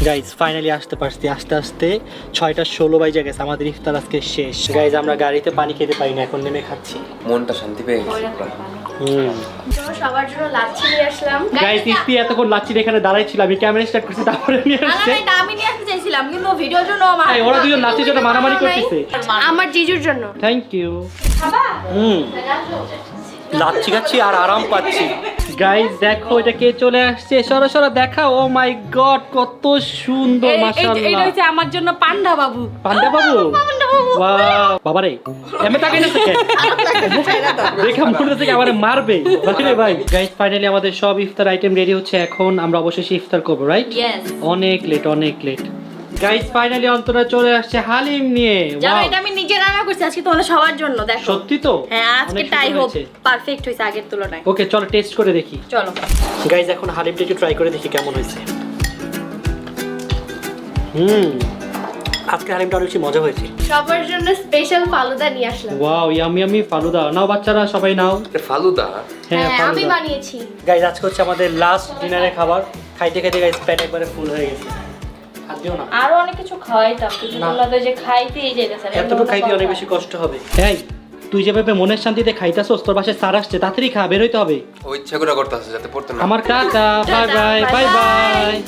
Guys finally আসতে পারছি, আস্তে আস্তে 6:16 বাজে গেছে, আমাদের ইফতার আজকে শেষ। গাইজ আমরা গাড়িতে পানি খেতে পাই না, এখন নেমে খাচ্ছি। মনটা শান্তি পেয়ে গেছে। সবার জন্য লাচ্ছি নিয়ে আসলাম। গাইজ ইফতি এতক্ষণ লাচ্ছির এখানে দাঁড়াই ছিল, আমি ক্যামেরা স্টার্ট করছি তারপরে নিয়ে আসছে। আমি নিয়ে আসতে চাইছিলাম কিন্তু ভিডিওর জন্য ওরা দুজন লাচ্ছির জন্য মারামারি করতেছে। আমার জিজুর জন্য। Thank you. লাচ্ছি খাচ্ছি আর আরাম পাচ্ছি। গাইজ দেখো এটা কে চলে আসছে, সরাসরি দেখা। ও মাই গড কত সুন্দর, মাশাআল্লাহ। এটা হচ্ছে আমার জন্য পান্ডা বাবু। পান্ডা বাবু, ওয়াও বাবারে এমন তাকাই না থেকে দেখে মনে থেকে আমারে মারবে ভাই ভাই। গাইজ ফাইনালি আমাদের সব ইফতার আইটেম রেডি হচ্ছে, এখন আমরা অবশ্যই ইফতার করব, রাইট? ইয়েস। অনেক লেট। গাইজ ফাইনালি অন্তরা চলে আসছে হালিম নিয়ে। জানো ওয়াও এটা আমি নিজে রান্না করছি আজকে তোমাদের সবার জন্য, দেখো। সত্যি তো? হ্যাঁ আজকে অনেক টাই সুন্দর হোক হয়েছে। পারফেক্ট হয়েছে আগের তুলনায়। ওকে চলো টেস্ট করে দেখি। চলো গাইজ এখন হালিমটা একটু ট্রাই করে দেখি কেমন হয়েছে। আজকে হালিমটা অনেক বেশি মজা হয়েছে। সবার জন্য স্পেশাল ফালুদা নিয়ে আসলাম। Wow yummy falooda. নাও বাচ্চারা সবাই নাও। ফালুদা হ্যাঁ হ্যাঁ আমি ফালুদা। বানিয়েছি। গাইজ আজকে হচ্ছে আমাদের লাস্ট ডিনারের খাবার। খাইতে গাইজ পেট একবারে ফুল হয়ে গেছে। হাত দিও না, আরো অনেক কিছু খাওয়াইতাম কিন্তু না। তোমরা তো যে খাইতেই যেতেছে না। এতটুকু খাইতে অনেক বেশি কষ্ট হবে। এই তুই যেভাবে মনের শান্তিতে খাইতাছস, তোর বাসায় স্যার আসছে, তাড়াতাড়ি খা, বের হইতে হবে। ও ইচ্ছা করে করতেছে যাতে পড়তে না। আমার টাটা, বাই বাই।